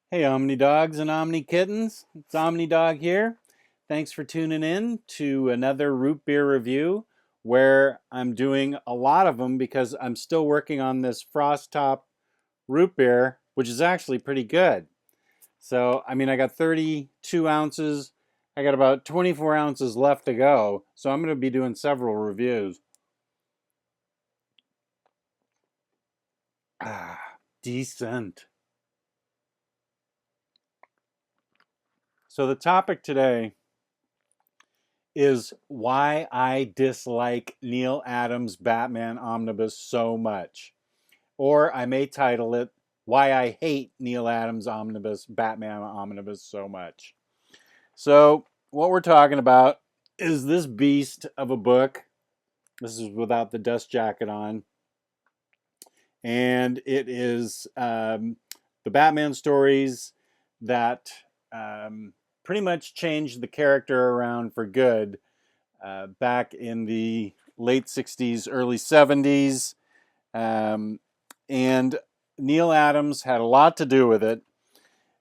Hey, Omni Dogs and Omni Kittens. It's Omni Dog here. Thanks for tuning in to another root beer review where I'm doing a lot of them because I'm still working on this Frost Top root beer, which is actually pretty good. So, I got 32 ounces. I got about 24 ounces left to go. So, I'm going to be doing several reviews. Decent. So, the topic today is why I dislike Neal Adams Batman Omnibus so much. Or I may title it Why I Hate Neal Adams Omnibus Batman Omnibus so much. So, what we're talking about is this beast of a book. This is without the dust jacket on. And it is the Batman stories that pretty much changed the character around for good back in the late 60s, early 70s. Um, and Neal Adams had a lot to do with it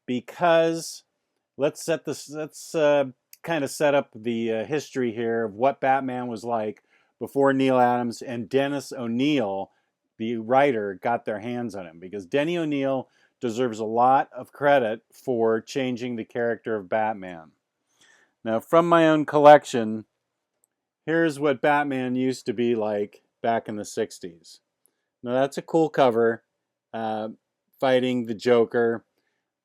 because let's kind of set up the history here of what Batman was like before Neal Adams and Dennis O'Neil, the writer, got their hands on him, because Denny O'Neil deserves a lot of credit for changing the character of Batman. Now, from my own collection, here's what Batman used to be like back in the 60s. Now, that's a cool cover, uh, fighting the Joker.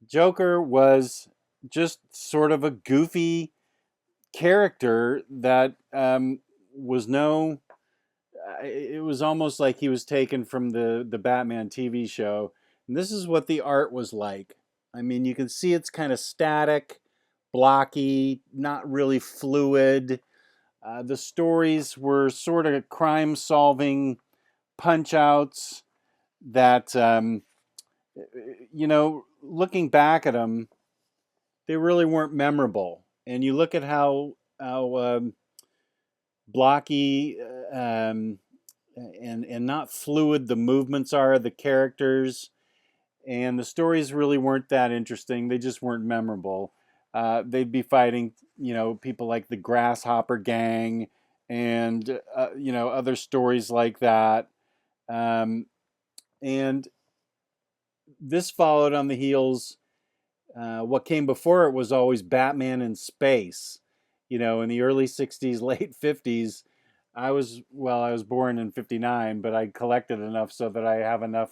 Joker was just sort of a goofy character that was no. It was almost like he was taken from the Batman TV show. And this is what the art was like. You can see it's kind of static, blocky, not really fluid. The stories were sort of crime solving punch outs that, looking back at them, they really weren't memorable. And you look at how blocky and not fluid the movements are of the characters, and the stories really weren't that interesting. They just weren't memorable. They'd be fighting, people like the Grasshopper Gang, and other stories like that. Um, and this followed on the heels. What came before it was always Batman in space. In the early 60s, late 50s, I was born in 59, but I collected enough so that I have enough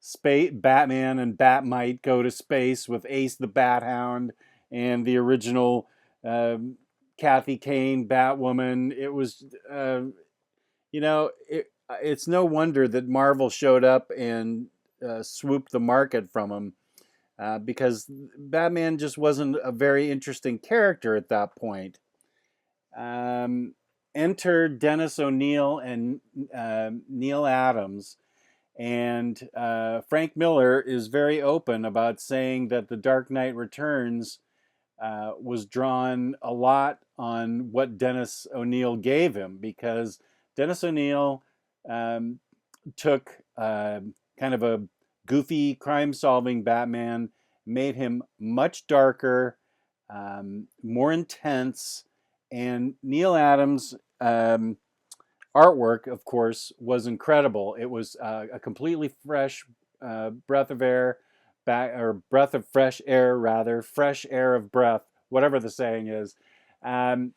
space. Batman and Batmite go to space with Ace the Bat Hound and the original Kathy Kane Batwoman. It was, it's no wonder that Marvel showed up and swooped the market from him, because Batman just wasn't a very interesting character at that point. Um, Enter Dennis O'Neil and Neal Adams, and Frank Miller is very open about saying that The Dark Knight Returns was drawn a lot on what Dennis O'Neil gave him, because Dennis O'Neil um, took kind of a goofy crime solving Batman, made him much darker, more intense, and Neal Adams' artwork, of course, was incredible. It was a completely fresh breath of air, breath of fresh air, rather, fresh air of breath, whatever the saying is, um,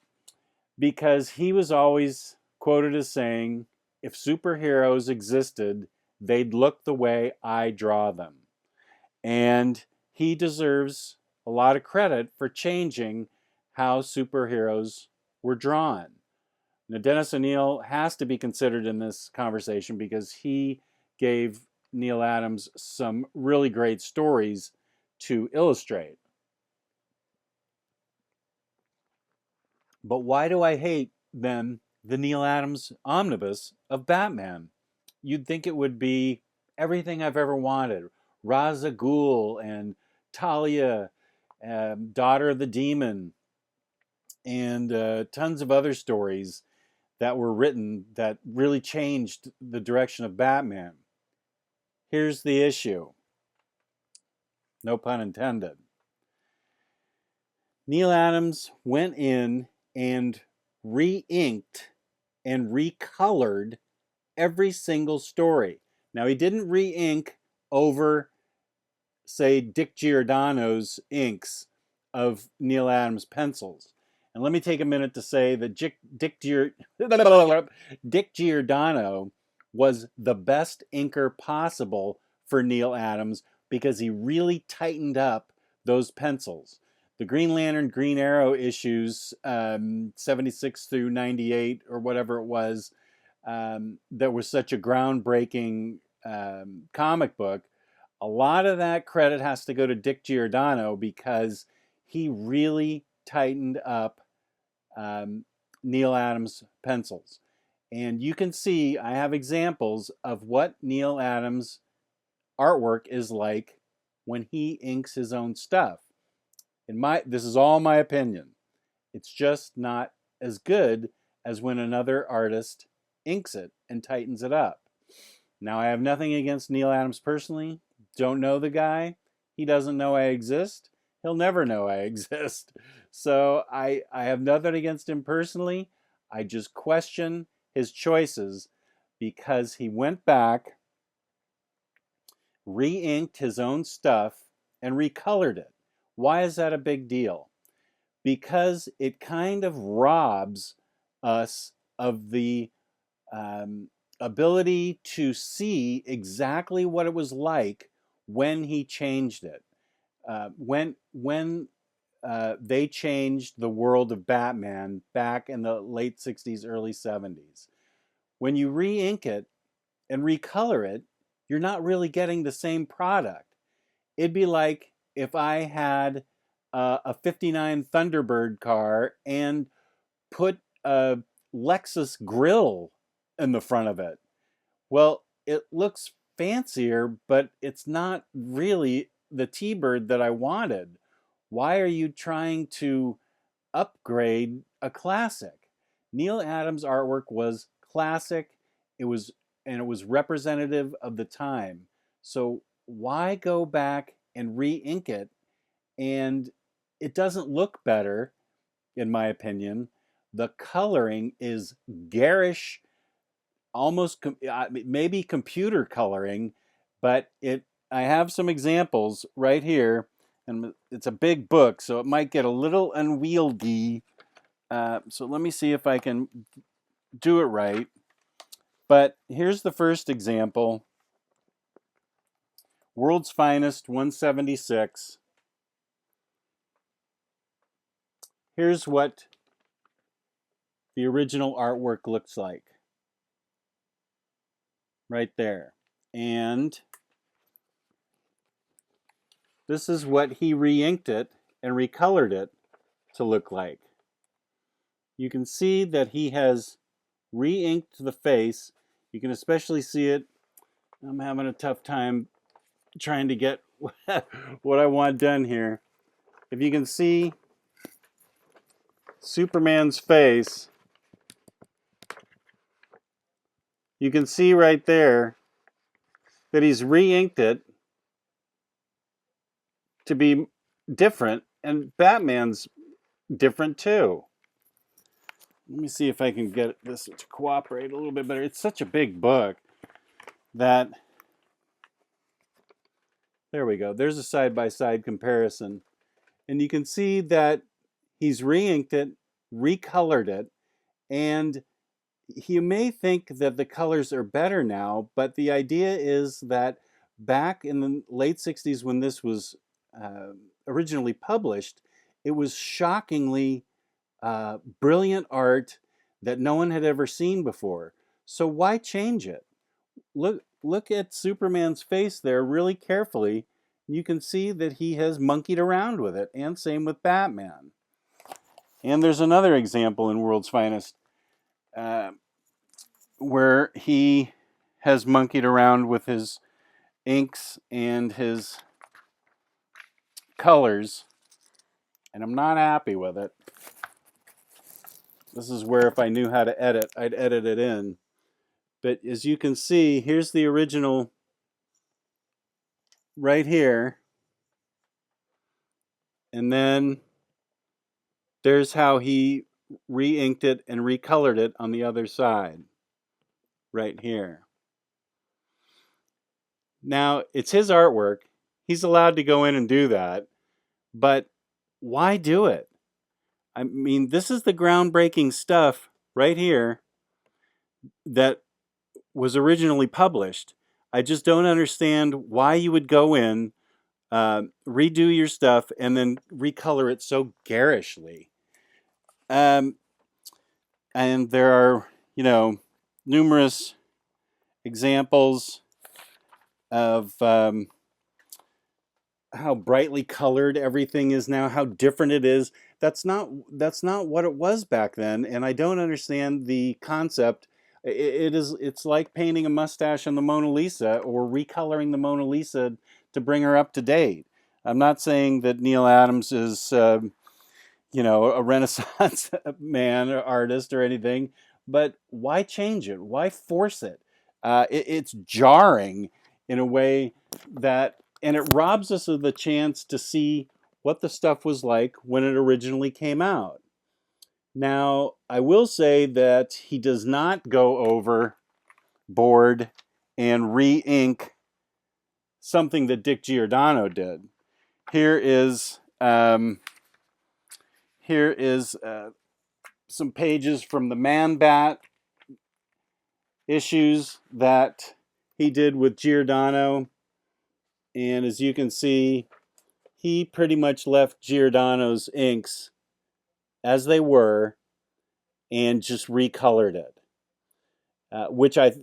because he was always quoted as saying, if superheroes existed, they'd look the way I draw them. And he deserves a lot of credit for changing how superheroes were drawn. Now, Dennis O'Neil has to be considered in this conversation because he gave Neal Adams some really great stories to illustrate. But why do I hate, then, the Neal Adams omnibus of Batman? You'd think it would be everything I've ever wanted. Ra's al Ghul and Talia, Daughter of the Demon, and tons of other stories that were written that really changed the direction of Batman. Here's the issue. No pun intended. Neal Adams went in and re-inked and recolored every single story. Now, he didn't re-ink over, say, Dick Giordano's inks of Neal Adams pencils. And let me take a minute to say that Dick Giordano was the best inker possible for Neal Adams because he really tightened up those pencils. The Green Lantern, Green Arrow issues, 76 through 98 or whatever it was, that was such a groundbreaking comic book, a lot of that credit has to go to Dick Giordano because he really tightened up Neal Adams pencils. And you can see I have examples of what Neal Adams artwork is like when he inks his own stuff. This is all my opinion. It's just not as good as when another artist inks it and tightens it up. Now, I have nothing against Neal Adams personally. Don't know the guy. He doesn't know I exist. He'll never know I exist. So I have nothing against him personally. I just question his choices because he went back, re-inked his own stuff, and recolored it. Why is that a big deal? Because it kind of robs us of the ability to see exactly what it was like when he changed it. When they changed the world of Batman back in the late 60s, early 70s. When you re-ink it and recolor it, you're not really getting the same product. It'd be like if I had a 59 Thunderbird car and put a Lexus grill in the front of it. Well, it looks fancier, but it's not really the T-Bird that I wanted. Why are you trying to upgrade a classic? Neal Adams' artwork was classic. It was representative of the time. So why go back and re-ink it? And it doesn't look better, in my opinion. The coloring is garish, almost maybe computer coloring, but I have some examples right here, and it's a big book, so it might get a little unwieldy. So let me see if I can do it right. But here's the first example. World's Finest 176. Here's what the original artwork looks like. Right there. And this is what he re-inked it and recolored it to look like. You can see that he has re-inked the face. You can especially see it. I'm having a tough time trying to get what I want done here. If you can see Superman's face, you can see right there that he's re-inked it to be different, and Batman's different too. Let me see if I can get this to cooperate a little bit better. It's such a big book that, there we go. There's a side-by-side comparison. And you can see that he's re-inked it, recolored it, and you may think that the colors are better now, but the idea is that back in the late 60s when this was originally published, it was shockingly brilliant art that no one had ever seen before. So why change it? Look at Superman's face there really carefully. You can see that he has monkeyed around with it, and same with Batman. And there's another example in World's Finest where he has monkeyed around with his inks and his colors, and I'm not happy with it. This is where if I knew how to edit, I'd edit it in. But as you can see, here's the original right here. And then there's how he re-inked it and recolored it on the other side, right here. Now, it's his artwork. He's allowed to go in and do that, but why do it? I mean, this is the groundbreaking stuff right here that was originally published. I just don't understand why you would go in, redo your stuff, and then recolor it so garishly. And there are, numerous examples of how brightly colored everything is now, how different it is. That's not what it was back then, and I don't understand the concept. It's like painting a mustache on the Mona Lisa or recoloring the Mona Lisa to bring her up to date. I'm not saying that Neal Adams is a Renaissance man or artist or anything, but why change it? Why force it? It's jarring in a way that, and it robs us of the chance to see what the stuff was like when it originally came out. Now, I will say that he does not go overboard and re-ink something that Dick Giordano did. Here is some pages from the Man-Bat issues that he did with Giordano. And as you can see, he pretty much left Giordano's inks as they were and just recolored it, which I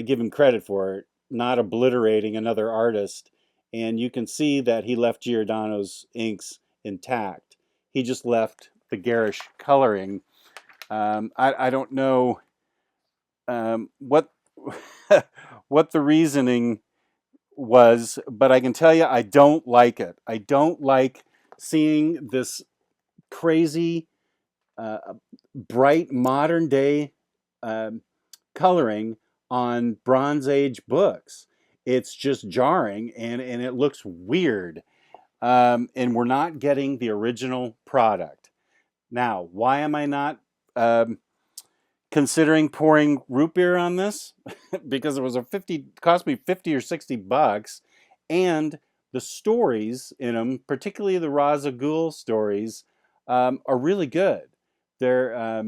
give him credit for, not obliterating another artist. And you can see that he left Giordano's inks intact. He just left the garish coloring. I don't know what what the reasoning was, but I can tell you I don't like it. I don't like seeing this crazy, bright modern day coloring on Bronze Age books. It's just jarring and it looks weird. And we're not getting the original product. Now, why am I not considering pouring root beer on this? Because it was cost me 50 or 60 bucks, and the stories in them, particularly the Ra's al Ghul stories, are really good. They're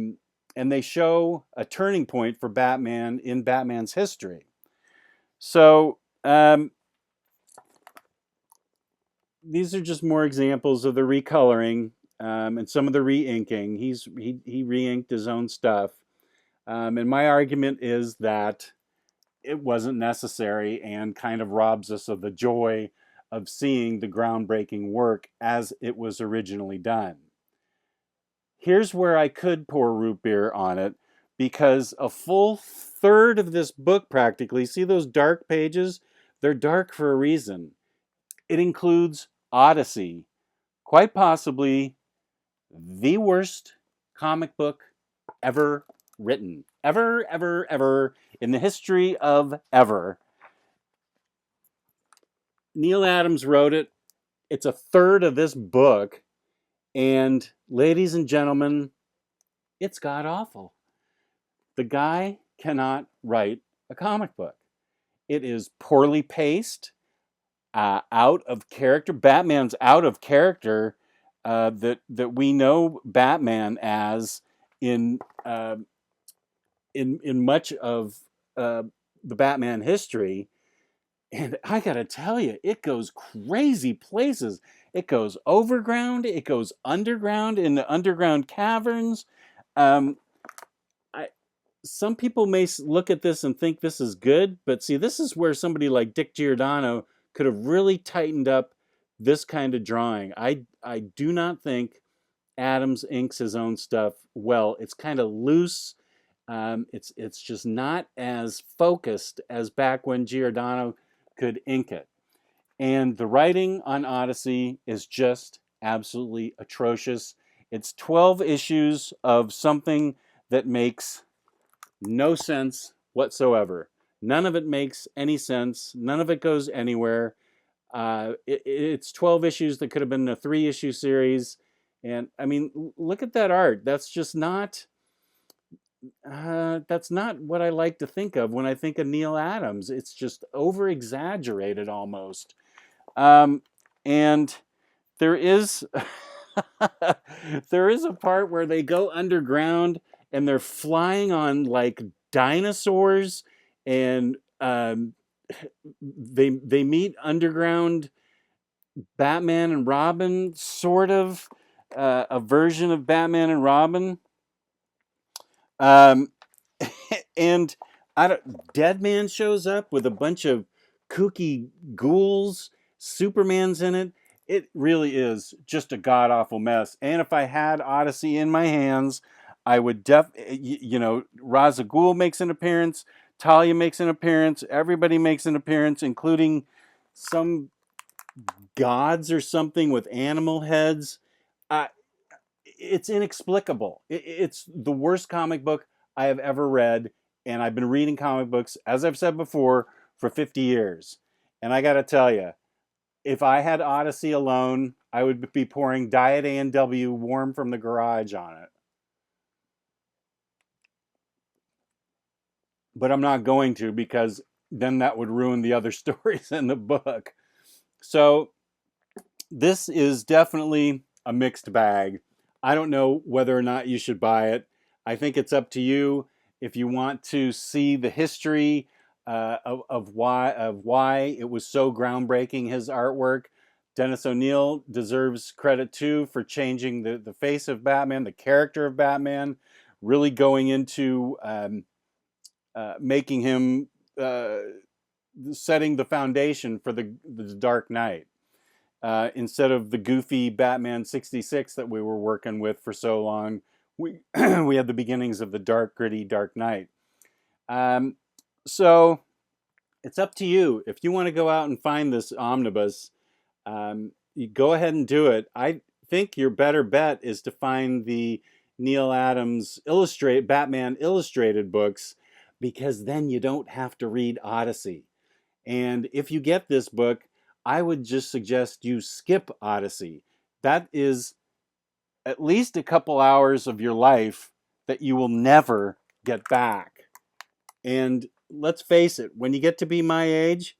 and they show a turning point for Batman in Batman's history. So these are just more examples of the recoloring and some of the re-inking. He re-inked his own stuff. And my argument is that it wasn't necessary and kind of robs us of the joy of seeing the groundbreaking work as it was originally done. Here's where I could pour root beer on it, because a full third of this book practically, see those dark pages? They're dark for a reason. It includes Odyssey, quite possibly the worst comic book ever written. Ever, ever, ever, in the history of ever. Neal Adams wrote it. It's a third of this book. And ladies and gentlemen, it's god awful. The guy cannot write a comic book. It is poorly paced, out of character. Batman's out of character that we know Batman as in much of the Batman history. And I gotta tell you, it goes crazy places. It goes overground. It goes underground in the underground caverns. Some people may look at this and think this is good, but see, this is where somebody like Dick Giordano could have really tightened up this kind of drawing. I do not think Adams inks his own stuff well. It's kind of loose. It's just not as focused as back when Giordano could ink it. And the writing on Odyssey is just absolutely atrocious. It's 12 issues of something that makes no sense whatsoever. None of it makes any sense. None of it goes anywhere. It's 12 issues that could have been a 3-issue series. And I mean, look at that art. That's not what I like to think of when I think of Neal Adams. It's just over exaggerated almost. Um, and there is there is a part where they go underground and they're flying on like dinosaurs, and they meet underground Batman and Robin, sort of a version of Batman and Robin. Um, and Dead Man shows up with a bunch of kooky ghouls. Superman's in it. It really is just a god awful mess. And if I had Odyssey in my hands, I would Ra's al Ghul makes an appearance, Talia makes an appearance, everybody makes an appearance, including some gods or something with animal heads. Uh, it's inexplicable. It's the worst comic book I have ever read, and I've been reading comic books, as I've said before, for 50 years. And I got to tell you, if I had Odyssey alone, I would be pouring Diet A&W warm from the garage on it. But I'm not going to, because then that would ruin the other stories in the book. So this is definitely a mixed bag. I don't know whether or not you should buy it. I think it's up to you. If you want to see the history of why it was so groundbreaking, his artwork, Dennis O'Neil deserves credit too for changing the face of Batman, the character of Batman, really going into making him setting the foundation for the Dark Knight. Instead of the goofy Batman 66 that we were working with for so long, we we had the beginnings of the dark, gritty Dark Knight. So it's up to you. If you want to go out and find this omnibus, you go ahead and do it. I think your better bet is to find the Neal Adams Batman illustrated books, because then you don't have to read Odyssey. And if you get this book, I would just suggest you skip Odyssey. That is at least a couple hours of your life that you will never get back. And let's face it, when you get to be my age,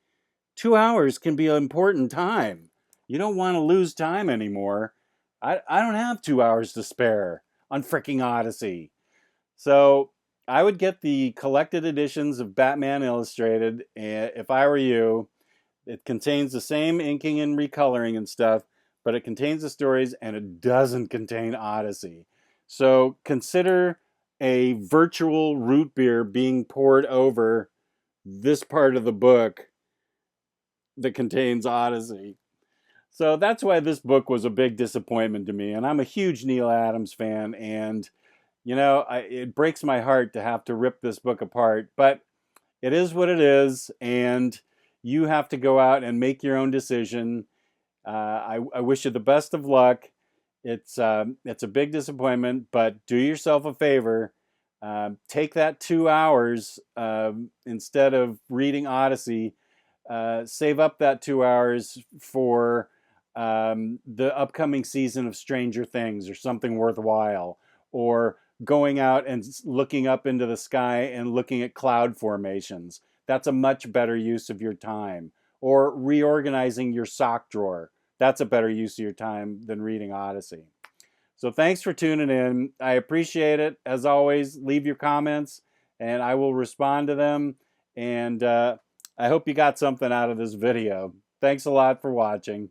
2 hours can be an important time. You don't want to lose time anymore. I don't have 2 hours to spare on fricking Odyssey. So I would get the collected editions of Batman Illustrated if I were you. It contains the same inking and recoloring and stuff, but it contains the stories, and it doesn't contain Odyssey. So consider a virtual root beer being poured over this part of the book that contains Odyssey. So that's why this book was a big disappointment to me. And I'm a huge Neal Adams fan, and it breaks my heart to have to rip this book apart, but it is what it is, and you have to go out and make your own decision. I wish you the best of luck. It's a big disappointment, but do yourself a favor. Take that 2 hours instead of reading Odyssey. Save up that 2 hours for the upcoming season of Stranger Things or something worthwhile, or going out and looking up into the sky and looking at cloud formations. That's a much better use of your time. Or reorganizing your sock drawer. That's a better use of your time than reading Odyssey. So thanks for tuning in. I appreciate it. As always, leave your comments and I will respond to them. And I hope you got something out of this video. Thanks a lot for watching.